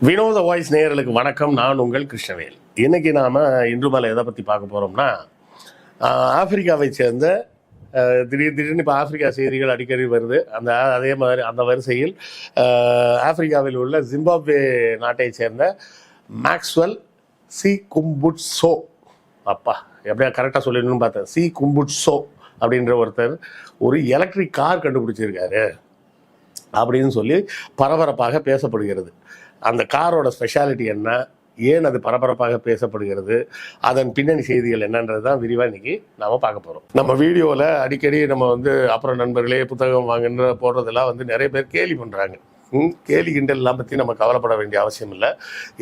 வினோத வாய்ஸ் நேயர்களுக்கு வணக்கம். நான் உங்கள் கிருஷ்ணவேல். இன்னைக்கு நாம இன்று மேலே எதை பற்றி பார்க்க போறோம்னா, ஆப்பிரிக்காவை சேர்ந்த திடீர்னு இப்போ ஆப்பிரிக்கா செய்திகள் அடிக்கடி வருது. அதே மாதிரி அந்த வரிசையில் ஆப்பிரிக்காவில் உள்ள ஜிம்பாப்வே நாட்டை சேர்ந்த மேக்ஸ்வெல் சி கும்புட்சோ, அப்பா எப்படியா கரெக்டாக சொல்லிடணும்னு பார்த்தேன், சி கும்புட்சோ அப்படின்ற ஒருத்தர் ஒரு எலக்ட்ரிக் கார் கண்டுபிடிச்சிருக்காரு அப்படின்னு சொல்லி பரபரப்பாக பேசப்படுகிறது. அந்த காரோட ஸ்பெஷாலிட்டி என்ன, ஏன் அது பரபரப்பாக பேசப்படுகிறது, அதன் பின்னணி செய்திகள் என்னன்றது தான் விரிவாக இன்னைக்கு நாம் பார்க்க போகிறோம். நம்ம வீடியோவில் அடிக்கடி நம்ம அப்புறம் நண்பர்களே புத்தகம் வாங்குன்ற போடுறதெல்லாம் நிறைய பேர் கேலி பண்ணுறாங்க. கேலி கிண்டல்லாம் பற்றி நம்ம கவலைப்பட வேண்டிய அவசியம் இல்லை.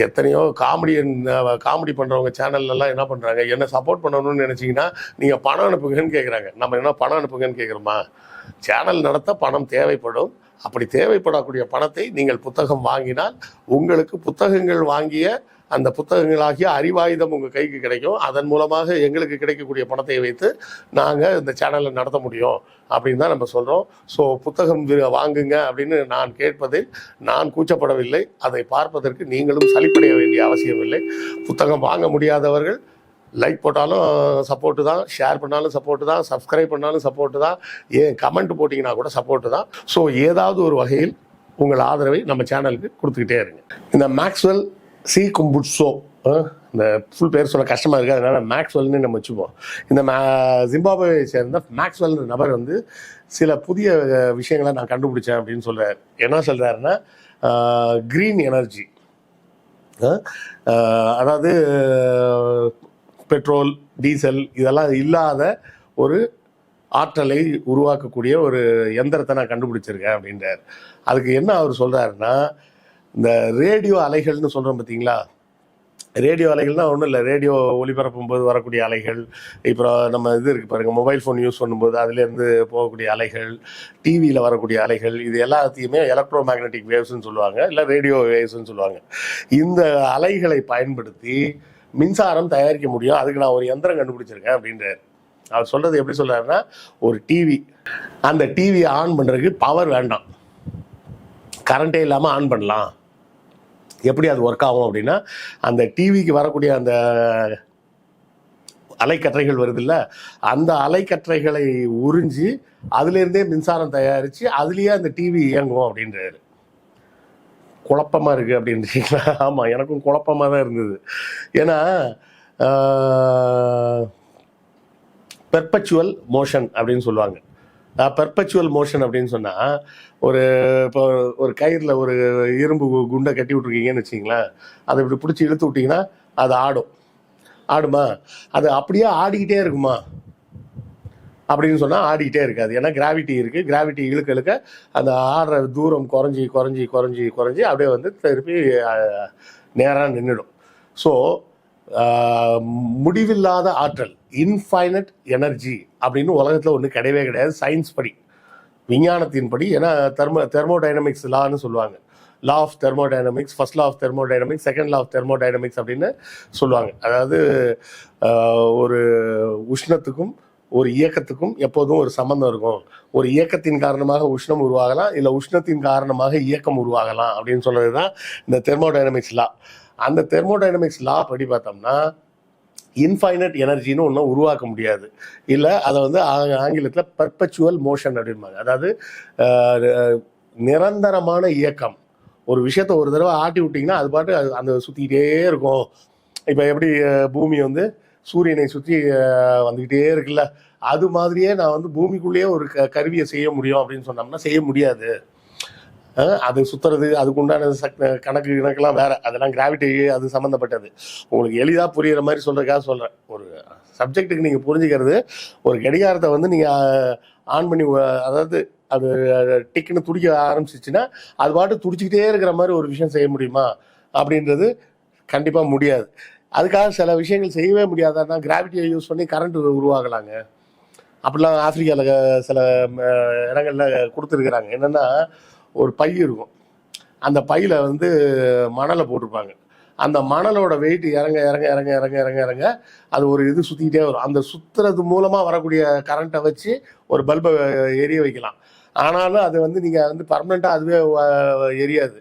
எத்தனையோ காமெடி பண்ணுறவங்க சேனல்லாம் என்ன பண்ணுறாங்க, என்ன சப்போர்ட் பண்ணணும்னு நினச்சிங்கன்னா நீங்கள் பணம் அனுப்புங்கன்னு கேட்குறாங்க. நம்ம என்ன பணம் அனுப்புங்கன்னு கேட்குறோமா? சேனல் நடத்த பணம் தேவைப்படும். அப்படி தேவைப்படக்கூடிய பணத்தை நீங்கள் புத்தகம் வாங்கினால் உங்களுக்கு புத்தகங்கள் வாங்கிய அந்த புத்தகங்களாகிய அறிவாயுதம் உங்கள் கைக்கு கிடைக்கும். அதன் மூலமாக எங்களுக்கு கிடைக்கக்கூடிய பணத்தை வைத்து நாங்கள் இந்த சேனலை நடத்த முடியும் அப்படின்னு தான் நம்ம சொல்கிறோம். ஸோ புத்தகம் வாங்குங்க அப்படின்னு நான் கேட்பதில் நான் கூச்சப்படவில்லை. அதை பார்ப்பதற்கு நீங்களும் சலிப்படைய வேண்டிய அவசியம் இல்லை. புத்தகம் வாங்க முடியாதவர்கள் லைக் போட்டாலும் சப்போர்ட்டு தான், ஷேர் பண்ணாலும் சப்போர்ட்டு தான், சப்ஸ்கிரைப் பண்ணாலும் சப்போர்ட்டு தான், ஏன் கமெண்ட் போட்டிங்கன்னா கூட சப்போர்ட்டு தான். ஸோ ஏதாவது ஒரு வகையில் உங்கள் ஆதரவை நம்ம சேனலுக்கு கொடுத்துக்கிட்டே இருங்க. இந்த மேக்ஸ்வெல் சி கும்புட்சோ, இந்த ஃபுல் பேர் சொல்ல கஷ்டமாக இருக்குது, அதனால் மேக்ஸ்வெல்னு நம்ம வச்சுப்போம். இந்த ஜிம்பாப்வேயை சேர்ந்த மேக்ஸ்வெல் நபர் சில புதிய விஷயங்களை நான் கண்டுபிடிச்சேன் அப்படின்னு சொல்கிறார். என்ன சொல்கிறாருன்னா, க்ரீன் எனர்ஜி, அதாவது பெட்ரோல் டீசல் இதெல்லாம் இல்லாத ஒரு ஆற்றலை உருவாக்கக்கூடிய ஒரு எந்திரத்தை நான் கண்டுபிடிச்சிருக்கேன் அப்படின்றார். அதுக்கு என்ன அவர் சொல்கிறாருன்னா, இந்த ரேடியோ அலைகள்னு சொல்கிறோம் பார்த்தீங்களா, ரேடியோ அலைகள்னால் ஒன்றும் இல்லை, ரேடியோ ஒளிபரப்பும் போது வரக்கூடிய அலைகள், இப்போ நம்ம இருக்குது பாருங்கள், மொபைல் ஃபோன் யூஸ் பண்ணும்போது அதுலேருந்து போகக்கூடிய அலைகள், டிவியில் வரக்கூடிய அலைகள், இது எல்லாத்தையுமே எலக்ட்ரோ மேக்னட்டிக் வேவ்ஸ்ன்னு சொல்லுவாங்க, இல்லை ரேடியோ வேவ்ஸ்ன்னு சொல்லுவாங்க. இந்த அலைகளை பயன்படுத்தி மின்சாரம் தயாரிக்க முடியும். அதுக்கு நான் ஒரு எந்திரம் கண்டுபிடிச்சிருக்கேன் அப்படின்றார். அவர் சொல்கிறது எப்படி சொல்கிறாருன்னா, ஒரு டிவி, அந்த டிவியை ஆன் பண்ணுறதுக்கு பவர் வேண்டாம், கரண்ட்டே இல்லாமல் ஆன் பண்ணலாம். எப்படி அது ஒர்க் ஆகும் அப்படின்னா, அந்த டிவிக்கு வரக்கூடிய அந்த அலைக்கற்றைகள் வருதில்ல, அந்த அலைக்கற்றைகளை உறிஞ்சி அதுலேருந்தே மின்சாரம் தயாரித்து அதுலேயே அந்த டிவி இயங்கும் அப்படின்றாரு. குழப்பமாக இருக்குது அப்படின்றீங்களா? ஆமாம், எனக்கும் குழப்பமாக தான் இருந்தது. ஏன்னா பெர்பச்சுவல் மோஷன் அப்படின்னு சொல்லுவாங்க. பெர்பச்சுவல் மோஷன் அப்படின்னு சொன்னால், இப்போ ஒரு கயிறில் ஒரு இரும்பு குண்டை கட்டி விட்ருக்கீங்கன்னு வச்சிங்களேன், அதை இப்படி பிடிச்சி இழுத்து விட்டிங்கன்னா அது ஆடுமா? அது அப்படியே ஆடிக்கிட்டே இருக்குமா அப்படின்னு சொன்னால் ஆடிக்கிட்டே இருக்காது. ஏன்னா கிராவிட்டி இருக்குது. கிராவிட்டி இழுக்க இழுக்க அந்த ஆடுற தூரம் குறைஞ்சி குறைஞ்சி குறைஞ்சி குறைஞ்சி அப்படியே திருப்பி நேராக நின்றுடும். ஸோ முடிவில்லாத ஆற்றல், இன்ஃபைனட் எனர்ஜி அப்படின்னு உலகத்தில் ஒன்று கிடையவே கிடையாது. சயின்ஸ் படி, விஞ்ஞானத்தின் படி. ஏன்னா தெர்மோடைனமிக்ஸ் லான்னு சொல்லுவாங்க. Law of thermodynamics, first law of thermodynamics, second law of thermodynamics அப்படின்னு சொல்லுவாங்க. அதாவது ஒரு உஷ்ணத்துக்கும் ஒரு இயக்கத்துக்கும் எப்போதும் ஒரு சம்பந்தம் இருக்கும். ஒரு இயக்கத்தின் காரணமாக உஷ்ணம் உருவாகலாம், இல்லை உஷ்ணத்தின் காரணமாக இயக்கம் உருவாகலாம் அப்படின்னு சொல்கிறது தான் இந்த தெர்மோடைனமிக்ஸ் லா. அந்த தெர்மோடைனமிக்ஸ் லா படி பார்த்தோம்னா, இன்ஃபைனட் எனர்ஜின்னு ஒன்றும் உருவாக்க முடியாது. இல்லை, அதை ஆங்கிலத்தில் பெர்பச்சுவல் மோஷன் அப்படிம்பாங்க. அதாவது நிரந்தரமான இயக்கம். ஒரு விஷயத்தை ஒரு தடவை ஆட்டி விட்டிங்கன்னா அது பாட்டு அந்த சுற்றிக்கிட்டே இருக்கும். இப்போ எப்படி பூமி சூரியனை சுற்றி வந்துக்கிட்டே இருக்குல்ல, அது மாதிரியே நான் பூமிக்குள்ளேயே ஒரு கருவியை செய்ய முடியும் அப்படின்னு சொன்னோம்னா செய்ய முடியாது. அது சுற்றுறது, அதுக்கு உண்டான கணக்கெல்லாம் வேறு, அதெல்லாம் கிராவிட்டி அது சம்மந்தப்பட்டது. உங்களுக்கு எளிதாக புரிகிற மாதிரி சொல்கிறதுக்காக சொல்கிறேன். ஒரு சப்ஜெக்ட்டுக்கு நீங்கள் புரிஞ்சுக்கிறது, ஒரு கடிகாரத்தை நீங்கள் ஆன் பண்ணி, அதாவது அது டிக்குன்னு துடிக்க ஆரம்பிச்சிச்சுன்னா அது பாட்டு துடிச்சிக்கிட்டே இருக்கிற மாதிரி ஒரு விஷயம் செய்ய முடியுமா அப்படின்றது கண்டிப்பாக முடியாது. அதுக்காக சில விஷயங்கள் செய்யவே முடியாதான் கிராவிட்டியை யூஸ் பண்ணி கரண்ட் உருவாகலாங்க. அப்படிலாம் ஆப்பிரிக்காவில் சில இடங்களில் கொடுத்துருக்குறாங்க. என்னென்னா, ஒரு பை இருக்கும், அந்த பையில் மணலை போட்டிருப்பாங்க. அந்த மணலோட வெயிட் இறங்க இறங்க இறங்க இறங்க இறங்க இறங்க அது ஒரு இது சுற்றிக்கிட்டே வரும். அந்த சுற்றுறது மூலமாக வரக்கூடிய கரண்ட்டை வச்சு ஒரு பல்பை எரிய வைக்கலாம். ஆனாலும் அது நீங்கள் பர்மனெண்ட்டாக அதுவே எரியாது.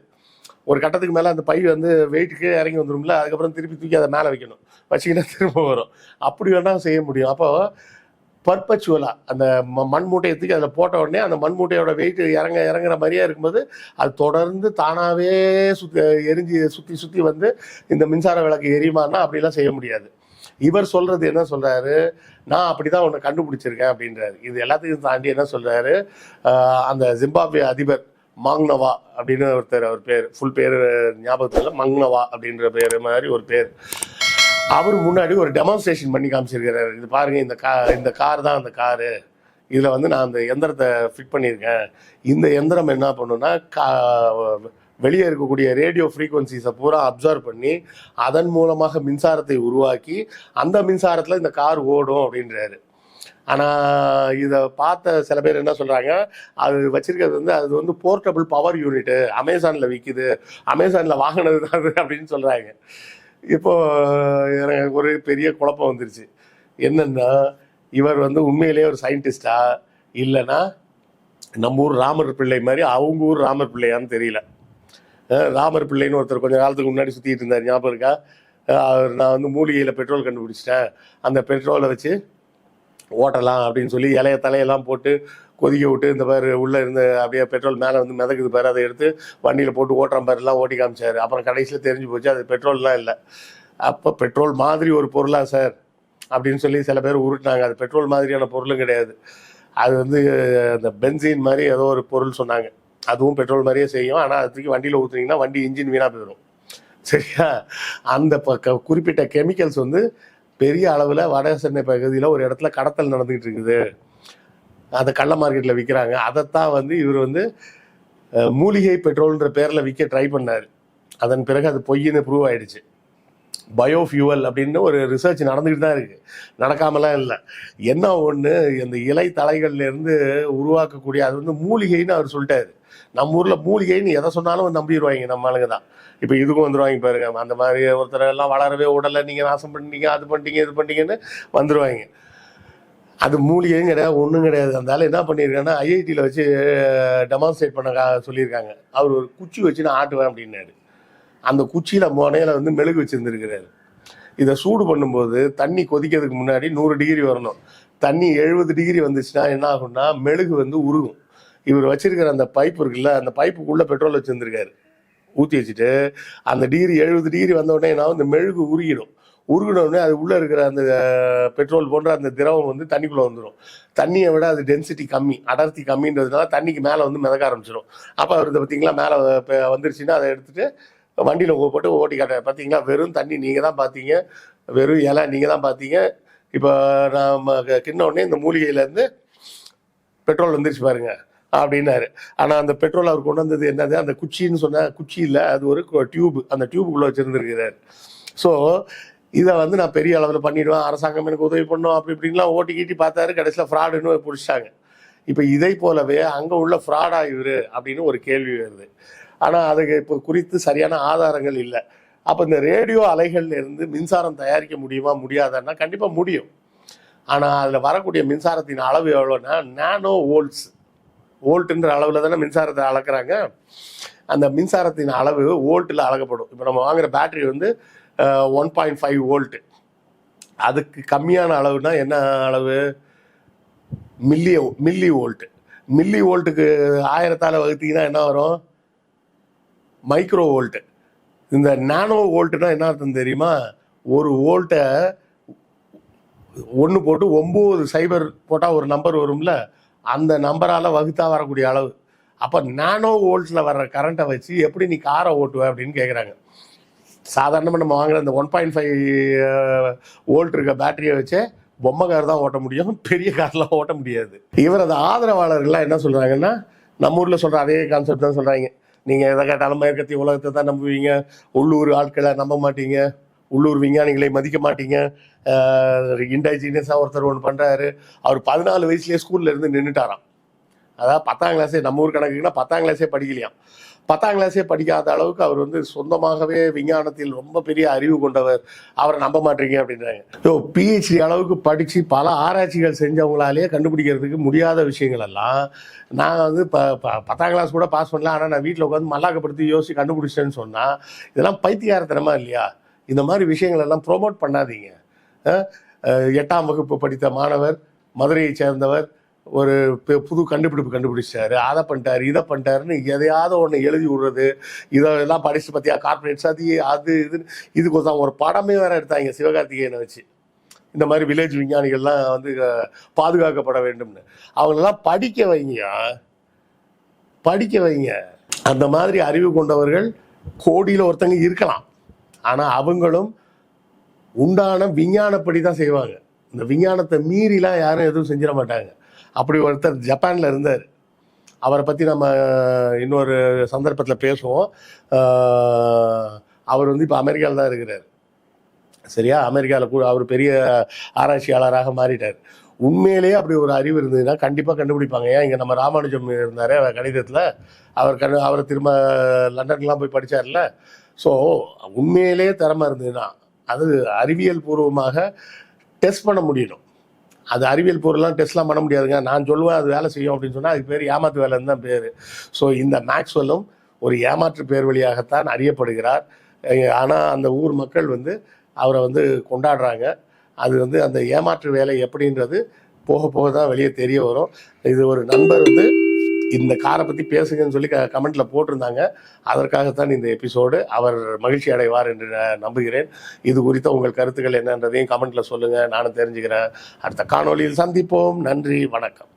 ஒரு கட்டத்துக்கு மேலே அந்த பை வந்து வெயிட்டுக்கு இறங்கி வந்துடும்ல, அதுக்கப்புறம் திருப்பி தூக்கி அதை மேலே வைக்கணும், வச்சிங்கன்னா திரும்ப வரும். அப்படி வேணால் செய்ய முடியும். அப்போ பர்பச்சுவலாக அந்த மண் மூட்டையை தூக்கி அதில் போட்ட உடனே அந்த மண் மூட்டையோட வெயிட் இறங்குற மாதிரியே இருக்கும்போது அது தொடர்ந்து தானாகவே சுற்றி சுற்றி வந்து இந்த மின்சார விளக்கு எரியுமான்னா அப்படிலாம் செய்ய முடியாது. இவர் சொல்றது என்ன சொல்றாரு, நான் அப்படிதான் ஒன்று கண்டுபிடிச்சிருக்கேன் அப்படின்றாரு. இது எல்லாத்தையும் தாண்டி என்ன சொல்றாரு, அந்த ஜிம்பாப்வே அதிபர் மாங்னவா அப்படின்னு ஒருத்தர், அவர் பேர் ஃபுல் பேர் ஞாபகத்தில், மங்னவா அப்படின்ற பேர் மாதிரி ஒரு பேர், அவர் முன்னாடி ஒரு டெமான்ஸ்ட்ரேஷன் பண்ணி காமிச்சிருக்கிறாரு. இது பாருங்க, இந்த கார் தான் அந்த காரு, இதில் வந்து நான் அந்த எந்திரத்தை ஃபிட் பண்ணியிருக்கேன். இந்த எந்திரம் என்ன பண்ணுன்னா வெளியே இருக்கக்கூடிய ரேடியோ ஃப்ரீக்வன்சிஸை பூரா அப்சர்வ் பண்ணி அதன் மூலமாக மின்சாரத்தை உருவாக்கி அந்த மின்சாரத்தில் இந்த கார் ஓடும் அப்படின்றாரு. ஆனால் இதை பார்த்த சில பேர் என்ன சொல்கிறாங்க, அது வச்சிருக்கிறது வந்து அது வந்து போர்ட்டபிள் பவர் யூனிட்டு, அமேசானில் விற்கிது, அமேசானில் வாங்கினது தான் அது அப்படின்னு சொல்கிறாங்க. இப்போது எனக்கு ஒரு பெரிய குழப்பம் வந்துருச்சு. என்னென்னா, இவர் வந்து உண்மையிலேயே ஒரு சயின்டிஸ்டா இல்லைன்னா நம்ம ஊர் ராமர் பிள்ளை மாதிரி அவங்க ஊர் ராமர் பிள்ளையான்னு தெரியல. ராமர் பிள்ளைன்னு ஒருத்தர் கொஞ்சம் காலத்துக்கு முன்னாடி சுற்றிட்டு இருந்தார், ஞாபகம் இருக்கா? நான் வந்து மூலிகையில் பெட்ரோல் கண்டுபிடிச்சிட்டேன், அந்த பெட்ரோலை வச்சு ஓட்டலாம் அப்படின்னு சொல்லி தலையெல்லாம் போட்டு கொதிக்க விட்டு இந்த பாரு உள்ளே இருந்து அப்படியே பெட்ரோல் மேலே வந்து மிதக்குது பாரு, அதை எடுத்து வண்டியில் போட்டு ஓட்டுற பாருலாம் ஓட்டி காமிச்சார். அப்புறம் கடைசியில் தெரிஞ்சு போச்சு அது பெட்ரோல்லாம் இல்லை. அப்போ பெட்ரோல் மாதிரி ஒரு பொருளா சார் அப்படின்னு சொல்லி சில பேர் உருட்டினாங்க. அது பெட்ரோல் மாதிரியான பொருளும் கிடையாது, அது வந்து அந்த பென்சின் மாதிரி ஏதோ ஒரு பொருள் சொன்னாங்க. அதுவும் பெட்ரோல் மாதிரியே செய்யும், ஆனால் அது தூக்கி வண்டியில் ஊற்றுனீங்கன்னா வண்டி இன்ஜின் வீணாக போயிடும். சரியா? அந்த குறிப்பிட்ட கெமிக்கல்ஸ் வந்து பெரிய அளவில் வட சென்னை பகுதியில் ஒரு இடத்துல கடத்தல் நடந்துக்கிட்டு இருக்குது, அதை கள்ள மார்க்கெட்டில் விற்கிறாங்க. அதைத்தான் வந்து இவர் வந்து மூலிகை பெட்ரோல்ன்ற பேரில் விற்க ட்ரை பண்ணார். அதன் பிறகு அது பொய்ன்னு ப்ரூவ் ஆகிடுச்சு. பயோஃபியூவல் அப்படின்னு ஒரு ரிசர்ச் நடந்துக்கிட்டு தான் இருக்குது, நடக்காமலாம் இல்லை. என்ன ஒன்று, இந்த இலை தலைகள்லேருந்து உருவாக்கக்கூடிய அது வந்து மூலிகைன்னு அவர் சொல்லிட்டாரு. நம்ம ஊரில் மூலிகைன்னு எதை சொன்னாலும் நம்பிடுவாங்க நம்ம ஆளுங்க தான். இப்போ இதுக்கும் வந்துடுவாங்க பாருங்க, அந்த மாதிரி ஒருத்தர் எல்லாம் வளரவே உடலை, நீங்கள் நாசம் பண்ணிட்டீங்க, அது பண்ணிட்டீங்க, இது பண்ணிட்டீங்கன்னு வந்துடுவாங்க. அது மூலிகையும் கிடையாது, ஒன்றும் கிடையாது. அந்த ஆள் என்ன பண்ணியிருக்காங்கன்னா ஐஐடியில் வச்சு டெமான்ஸ்ட்ரேட் பண்ண சொல்லியிருக்காங்க. அவர் ஒரு குச்சி வச்சு நான் ஆட்டுவேன் அப்படின்னாரு. அந்த குச்சியில் முனையில் வந்து மெழுகு வச்சுருந்துருக்கிறாரு. இதை சூடு பண்ணும்போது தண்ணி கொதிக்கிறதுக்கு முன்னாடி 100 டிகிரி வரணும். தண்ணி 70 டிகிரி வந்துச்சுன்னா என்ன ஆகும்னா மெழுகு வந்து உருகும். இவர் வச்சிருக்கிற அந்த பைப் இருக்குல்ல, அந்த பைப்புக்குள்ளே பெட்ரோல் வச்சுருந்துருக்காரு, ஊற்றி வச்சுட்டு அந்த டிகிரி 70 டிகிரி வந்த உடனே நான் இந்த மெழுகு உருகிடும். உருகினோடனே அது உள்ளே இருக்கிற அந்த பெட்ரோல் போன்ற அந்த திரவம் வந்து தண்ணிக்குள்ளே வந்துடும். தண்ணியை விட அது டென்சிட்டி கம்மி, அடர்த்தி கம்மின்றதுனால தண்ணிக்கு மேலே வந்து மிதக்க ஆரம்பிச்சிடும். அப்போ அவர் இதை பார்த்தீங்களா மேலே வந்துருச்சுன்னா அதை எடுத்துகிட்டு வண்டியில் போட்டு ஓட்டி காட்டுறாரு. பார்த்தீங்களா, வெறும் தண்ணி நீங்கள் தான் பார்த்தீங்க, வெறும் இலை நீங்கள் தான் பார்த்தீங்க, இப்போ நம்ம கிண்ண உடனே இந்த மூலிகையிலேருந்து பெட்ரோல் வந்துருச்சு பாருங்க அப்படின்னாரு. ஆனால் அந்த பெட்ரோல் அவர் கொண்டு வந்தது என்னது, அந்த குச்சின்னு சொன்ன குச்சி இல்லை, அது ஒரு டியூப், அந்த டியூபுக்குள்ளே வச்சுருந்துருக்கிறார். ஸோ இதை வந்து நான் பெரிய அளவில் பண்ணிவிடுவேன், அரசாங்கம் எனக்கு உதவி பண்ணோம் அப்படி இப்படின்லாம் ஓட்டிக்கிட்டு பார்த்தாரு. கடைசியில் ஃப்ராடுன்னு பிடிச்சிட்டாங்க. இப்போ இதை போலவே அங்கே உள்ள ஃப்ராடா இவர் அப்படின்னு ஒரு கேள்வி வருது. ஆனால் அதுக்கு இப்போ குறித்து சரியான ஆதாரங்கள் இல்லை. அப்போ இந்த ரேடியோ அலைகள்ல இருந்து மின்சாரம் தயாரிக்க முடியுமா முடியாதான்னா கண்டிப்பாக முடியும். ஆனால் அதில் வரக்கூடிய மின்சாரத்தின் அளவு எவ்வளோன்னா நானோ வோல்ட்டுன்ற அளவில் தானே மின்சாரத்தை அளக்குறாங்க. அந்த மின்சாரத்தின் அளவு வோல்ட்டில் அளக்கப்படும். இப்போ நம்ம வாங்குகிற பேட்டரி வந்து 1.5 வோல்ட்டு, அதுக்கு கம்மியான அளவுனா என்ன அளவு, மில்லி வோல்ட்டு. மில்லி வோல்ட்டுக்கு 1000ஆல் வகுத்தீங்கன்னா என்ன வரும், மைக்ரோ வோல்ட்டு. இந்த நானோ வோல்ட்டுனா என்ன அர்த்தம் தெரியுமா, ஒரு வோல்ட்டை 1 போட்டு 9 சைபர் போட்டால் ஒரு நம்பர் வரும்ல, அந்த நம்பரால் வகுத்தா வரக்கூடிய அளவு. அப்போ நானோ வோல்ட்டில் வர்ற கரண்ட்டை வச்சு எப்படி நீ காரை ஓட்டுவ அப்படின்னு கேட்குறாங்க. சாதாரணமாக நம்ம வாங்குற இந்த 1.5 வோல்ட் இருக்க பேட்டரியை வச்சு பொம்மை கார் தான் ஓட்ட முடியும், பெரிய கார்லாம் ஓட்ட முடியாது. இவரது ஆதரவாளர்கள்லாம் என்ன சொல்கிறாங்கன்னா, நம்ம ஊரில் சொல்கிற அதே கான்செப்ட் தான் சொல்கிறாங்க. நீங்கள் எதை கேட்டாலும் மேற்கத்திய உலகத்தை தான் நம்புவீங்க, உள்ளூர் ஆட்களை நம்ப மாட்டீங்க, உள்ளூர் விஞ்ஞானிகளை மதிக்க மாட்டீங்க. இன்டைஜினியஸாக ஒருத்தர் ஒன்று பண்ணுறாரு, அவர் 14 வயசுலேயே ஸ்கூலில் இருந்து நின்றுட்டாராம். அதாவது 10ஆம் கிளாஸே, நம்ம ஊர் கணக்குன்னா 10ஆம் கிளாஸே படிக்கலையாம். 10ஆம் கிளாஸே படிக்காத அளவுக்கு அவர் வந்து சொந்தமாகவே விஞ்ஞானத்தில் ரொம்ப பெரிய அறிவு கொண்டவர், அவரை நம்ப மாட்டீங்க அப்படின்றாங்க. பிஹெச்டி அளவுக்கு படித்து பல ஆராய்ச்சிகள் செஞ்சவங்களாலேயே கண்டுபிடிக்கிறதுக்கு முடியாத விஷயங்கள் எல்லாம் நான் வந்து 10ஆம் கிளாஸ் கூட பாஸ் பண்ணல, ஆனால் நான் வீட்டில் உட்காந்து மல்லாக்கப்படுத்தி யோசிச்சு கண்டுபிடிச்சேன்னு சொன்னால் இதெல்லாம் பைத்தியக்காரத்தனமா இல்லையா? இந்த மாதிரி விஷயங்கள் எல்லாம் ப்ரோமோட் பண்ணாதீங்க. 8ஆம் வகுப்பு படித்த மாணவர், மதுரையை சேர்ந்தவர், ஒரு புது கண்டுபிடிச்சாரு, அதை பண்ணிட்டாரு, இதை பண்ணிட்டாருன்னு எதையாவது ஒன்று எழுதி விடுறது, இதெல்லாம் படிச்சு பார்த்தியா கார்பரேட்ஸ் அது இதுக்கு தான் ஒரு படமே வேற எடுத்தாங்க சிவகார்த்திகேயனை வச்சு. இந்த மாதிரி வில்லேஜ் விஞ்ஞானிகள்லாம் வந்து பாதுகாக்கப்பட வேண்டும்னு. அவங்களெல்லாம் படிக்க வைங்க. அந்த மாதிரி அறிவு கொண்டவர்கள் கோடியில் ஒருத்தங்க இருக்கலாம், ஆனால் அவங்களும் உண்டான விஞ்ஞானப்படி தான் செய்வாங்க. இந்த விஞ்ஞானத்தை மீறிலாம் யாரும் எதுவும் செஞ்சிட மாட்டாங்க. அப்படி ஒருத்தர் ஜப்பானில் இருந்தார். அவரை பற்றி நம்ம இன்னொரு சந்தர்ப்பத்தில் பேசுவோம். அவர் வந்து இப்போ அமெரிக்காவில் தான் இருக்கிறார். சரியா? அமெரிக்காவில் கூட அவர் பெரிய ஆராய்ச்சியாளராக மாறிட்டார். உண்மையிலேயே அப்படி ஒரு அறிவு இருந்ததுன்னா கண்டிப்பாக கண்டுபிடிப்பாங்க. ஏன் இங்கே நம்ம ராமானுஜம் இருந்தார் கணிதத்தில், அவர் திரும்ப லண்டன்லாம் போய் படித்தார்ல. ஸோ உண்மையிலேயே திறமை இருந்ததுன்னா அது அறிவியல் பூர்வமாக டெஸ்ட் பண்ண முடியணும். அது அறிவியல் பொருள்லாம் டெஸ்ட்லாம் பண்ண முடியாதுங்க, நான் சொல்லுவேன் அது வேலை செய்யும் அப்படின்னு சொன்னால் அதுக்கு பேர் ஏமாத்து வேலைன்னு தான் பேர். ஸோ இந்த மேக்ஸ்வெல்லும் ஒரு ஏமாற்று பேர் வழியாகத்தான் அறியப்படுகிறார். ஆனால் அந்த ஊர் மக்கள் வந்து அவரை வந்து கொண்டாடுறாங்க. அது வந்து அந்த ஏமாற்று வேலை எப்படின்றது போக போக தான் வெளியே தெரிய வரும். இது ஒரு நண்பர் வந்து இந்த காரை பற்றி பேசுங்கன்னு சொல்லி கமெண்ட்டில் போட்டிருந்தாங்க. அதற்காகத்தான் இந்த எபிசோடு. அவர் மகிழ்ச்சி அடைவார் என்று நம்புகிறேன். இது குறித்த உங்கள் கருத்துக்கள் என்னன்றதையும் கமெண்ட்டில் சொல்லுங்கள், நானும் தெரிஞ்சுக்கிறேன். அடுத்த காணொளியில் சந்திப்போம். நன்றி, வணக்கம்.